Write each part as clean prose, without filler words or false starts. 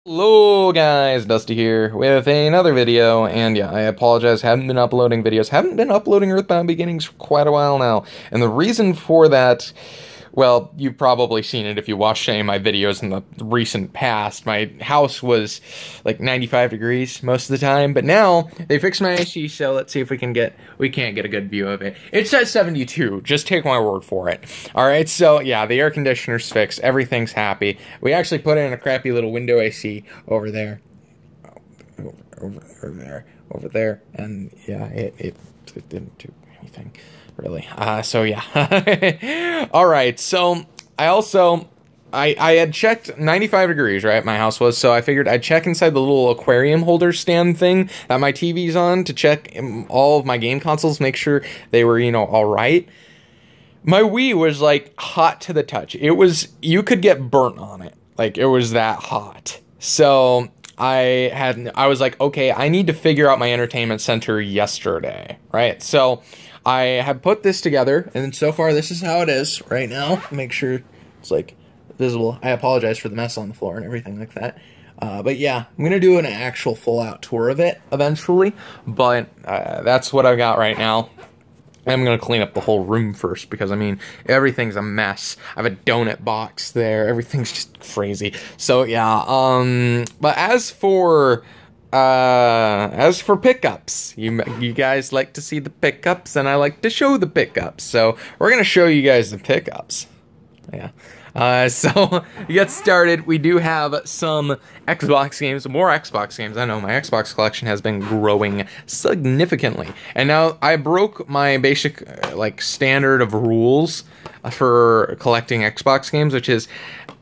Hello guys, Dusty here with another video, and yeah, I apologize, haven't been uploading videos, haven't been uploading Earthbound Beginnings for quite a while now, and the reason for that, well, you've probably seen it if you watched any of my videos in the recent past. My house was like 95 degrees most of the time, but now they fixed my AC, so let's see if we can't get a good view of it. It says 72, just take my word for it. Alright, so yeah, the air conditioner's fixed, everything's happy. We actually put in a crappy little window AC over there. Over there, and yeah, it didn't do anything. Really. So yeah. Alright, so I had checked 95 degrees, right? My house was, so I figured I'd check inside the little aquarium holder stand thing that my TV's on to check all of my game consoles, make sure they were, alright. My Wii was like hot to the touch. You could get burnt on it. Like, it was that hot. So I was like, okay, I need to figure out my entertainment center yesterday, right? So I have put this together, and so far this is how it is right now. Make sure it's like visible. I apologize for the mess on the floor and everything like that. But yeah, I'm gonna do an actual full-out tour of it eventually, but that's what I've got right now. I'm gonna clean up the whole room first because, I mean, everything's a mess. I have a donut box there. Everything's just crazy. So yeah, but as for pickups, you guys like to see the pickups, and I like to show the pickups. So we're gonna show you guys the pickups. Yeah. So to get started, we do have some Xbox games, more Xbox games. I know my Xbox collection has been growing significantly, and now I broke my basic standard of rules for collecting Xbox games, which is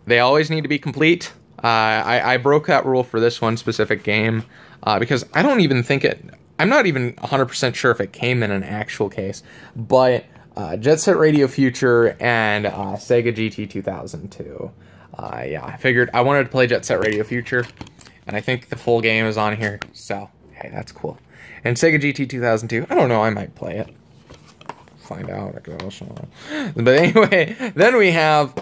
they always need to be complete. I broke that rule for this one specific game because I don't even think I'm not even 100% sure if it came in an actual case, but Jet Set Radio Future and Sega GT 2002. Yeah, I figured I wanted to play Jet Set Radio Future, and I think the full game is on here, so hey, that's cool. And Sega GT 2002, I don't know, I might play it. Find out, I guess. But anyway, then we have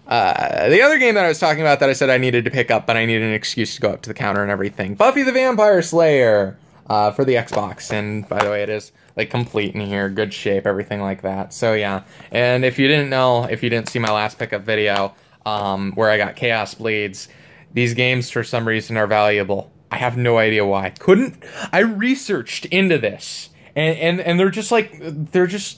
the other game that I was talking about that I said I needed to pick up, but I needed an excuse to go up to the counter and everything. Buffy the Vampire Slayer for the Xbox, and by the way, it is like complete in here, good shape, everything like that. So yeah, and if you didn't know, if you didn't see my last pickup video, where I got Chaos Blades, these games for some reason are valuable. I have no idea why. I researched into this, and they're just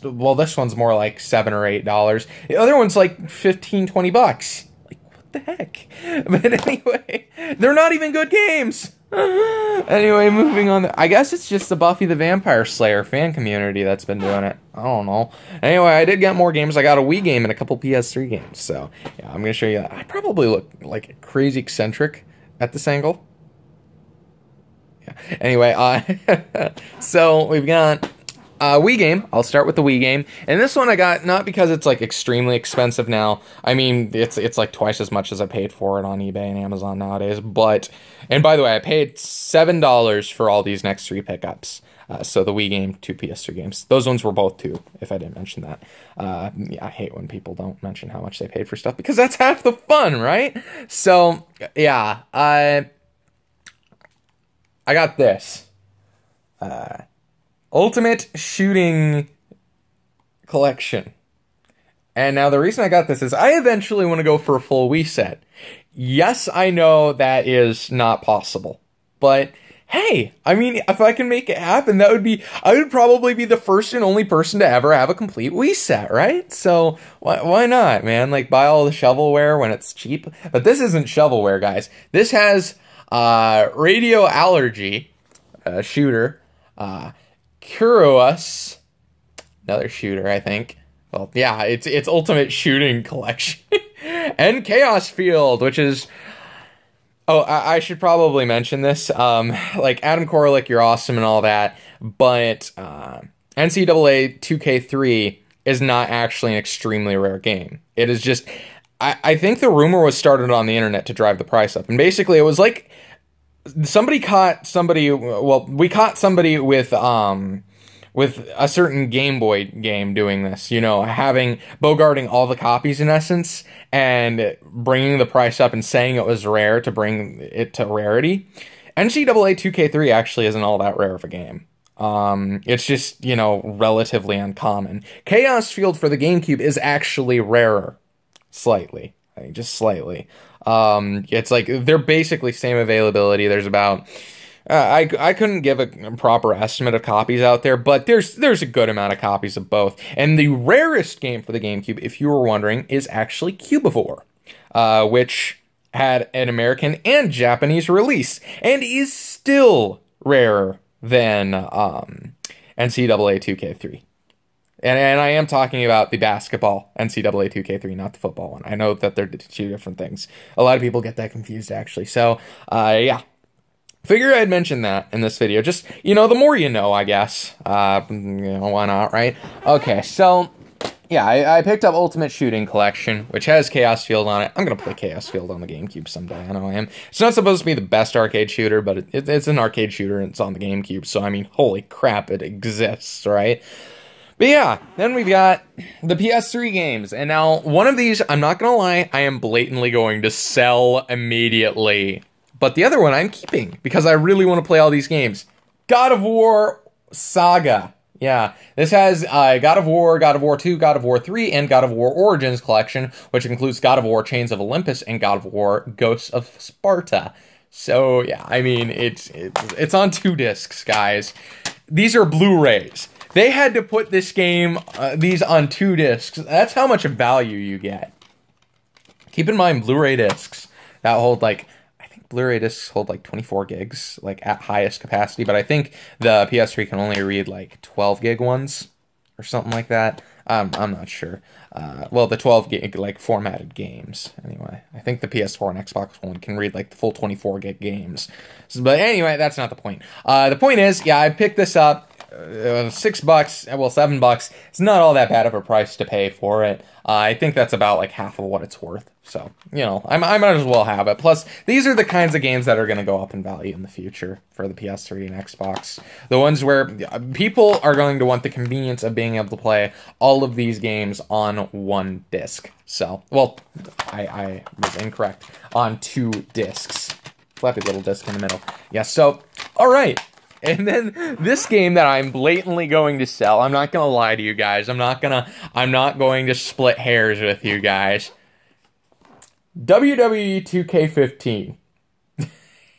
well, this one's more like $7 or $8. The other one's like $15, $20. Like, what the heck? But anyway, they're not even good games. Anyway, moving on. I guess it's just the Buffy the Vampire Slayer fan community that's been doing it. I don't know. Anyway, I did get more games. I got a Wii game and a couple PS3 games. So, yeah, I'm going to show you that. I probably look like crazy eccentric at this angle. Yeah. Anyway, so we've got Wii game. I'll start with the Wii game, and this one I got not because it's like extremely expensive now. I mean, it's like twice as much as I paid for it on eBay and Amazon nowadays. But, and by the way, I paid $7 for all these next three pickups. So the Wii game, 2 PS3 games. Those ones were both 2, if I didn't mention that. Yeah, I hate when people don't mention how much they paid for stuff because that's half the fun, right? So yeah, I got this. Ultimate Shooting Collection. And now the reason I got this is I eventually want to go for a full Wii set. Yes, I know that is not possible. But hey, I mean, if I can make it happen, I would probably be the first and only person to ever have a complete Wii set, right? So why not, man? Like, buy all the shovelware when it's cheap. But this isn't shovelware, guys. This has Radio Allergy, shooter, Kuroas, another shooter, I think. Well, yeah, it's Ultimate Shooting Collection. And Chaos Field, which is... Oh, I should probably mention this. Like, Adam Koralik, you're awesome and all that, but NCAA 2K3 is not actually an extremely rare game. It is just... I think the rumor was started on the internet to drive the price up. And basically, it was like... we caught somebody with with a certain Game Boy game doing this, you know, having bogarting all the copies in essence and bringing the price up and saying it was rare to bring it to rarity. NCAA 2K3 actually isn't all that rare of a game. It's just, you know, relatively uncommon. Chaos Field for the GameCube is actually rarer. Slightly. I mean, just slightly. It's like, they're basically same availability. There's about... I couldn't give a proper estimate of copies out there, but there's a good amount of copies of both. And the rarest game for the GameCube, if you were wondering, is actually Cubivore, which had an American and Japanese release, and is still rarer than NCAA 2K3. And I am talking about the basketball NCAA 2K3, not the football one. I know that they're two different things. A lot of people get that confused, actually. So, yeah. Figure I'd mention that in this video. Just, you know, the more you know, I guess. You know, why not, right? Okay, so, yeah, I picked up Ultimate Shooting Collection, which has Chaos Field on it. I'm going to play Chaos Field on the GameCube someday. I know I am. It's not supposed to be the best arcade shooter, but it's an arcade shooter, and it's on the GameCube. So, I mean, holy crap, it exists, right? But yeah, then we've got the PS3 games. And now, one of these, I'm not going to lie, I am blatantly going to sell immediately. But the other one I'm keeping because I really want to play all these games. God of War Saga. Yeah, this has God of War 2, God of War 3, and God of War Origins collection, which includes God of War Chains of Olympus and God of War Ghosts of Sparta. So yeah, I mean, it's on 2 discs, guys. These are Blu-rays. They had to put this game, these on 2 discs. That's how much value you get. Keep in mind, Blu-ray discs that hold like... Blu-ray discs hold like 24 gigs, like at highest capacity, but I think the PS3 can only read like 12 gig ones or something like that. I'm not sure. Well, the 12 gig like formatted games anyway. I think the PS4 and Xbox One can read like the full 24 gig games. But anyway, that's not the point. The point is, yeah, I picked this up. $6, well, $7. It's not all that bad of a price to pay for it. I think that's about like half of what it's worth. So, you know, I might as well have it. Plus, these are the kinds of games that are going to go up in value in the future for the PS3 and Xbox. The ones where people are going to want the convenience of being able to play all of these games on 1 disc. So, well, I was incorrect. On 2 discs. Flappy little disc in the middle. Yeah, so, all right. And then this game that I'm blatantly going to sell, I'm not going to lie to you guys. I'm not going to split hairs with you guys. WWE 2K15.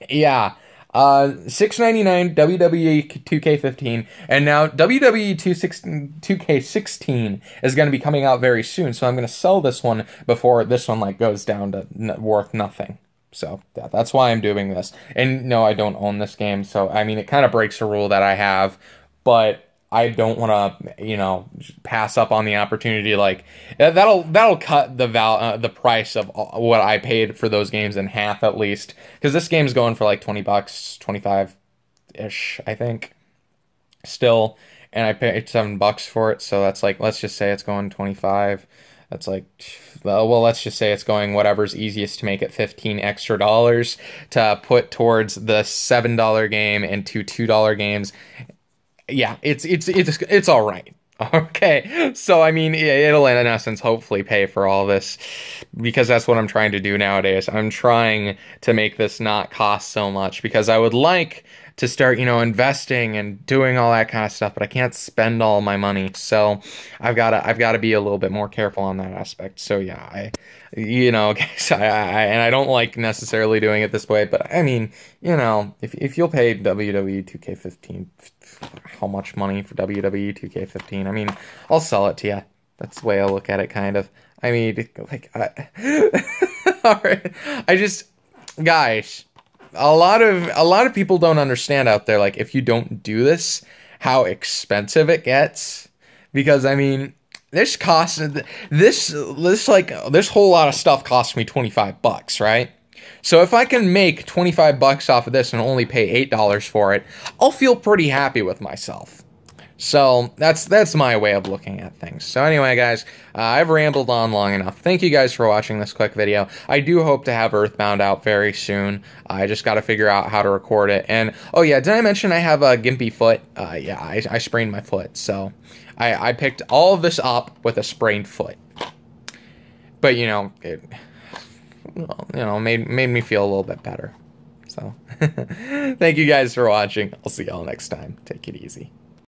Yeah. $6.99 WWE 2K15, and now WWE 2K16 is going to be coming out very soon, so I'm going to sell this one before this one like goes down to worth nothing. So yeah, that's why I'm doing this. And no, I don't own this game, so I mean, it kind of breaks a rule that I have, but I don't want to, you know, pass up on the opportunity. Like that'll cut the price of what I paid for those games in half at least, because this game's going for like $20, 25-ish, I think, still, and I paid $7 for it. So that's like, let's just say it's going 25. That's like, well, let's just say it's going whatever's easiest to make it $15 extra to put towards the $7 game and 2 $2 games. Yeah, it's all right. Okay, so I mean, it'll in essence hopefully pay for all this, because that's what I'm trying to do nowadays. I'm trying to make this not cost so much, because I would like to start, you know, investing and doing all that kind of stuff, but I can't spend all my money. So I've got to be a little bit more careful on that aspect. So yeah, you know, guys, and I don't like necessarily doing it this way, but I mean, you know, if you'll pay WWE 2K15, how much money for WWE 2K15? I mean, I'll sell it to you. That's the way I look at it, kind of. I mean, like, all right, guys. A lot of people don't understand out there, like, if you don't do this, how expensive it gets. Because I mean, this whole lot of stuff cost me $25, right? So if I can make $25 off of this and only pay $8 for it, I'll feel pretty happy with myself. So that's my way of looking at things. So anyway, guys, I've rambled on long enough. Thank you guys for watching this quick video. I do hope to have Earthbound out very soon. I just got to figure out how to record it. And, oh yeah, did I mention I have a gimpy foot? Yeah, I sprained my foot. So I picked all of this up with a sprained foot. But, you know, it made me feel a little bit better. So, thank you guys for watching. I'll see y'all next time. Take it easy.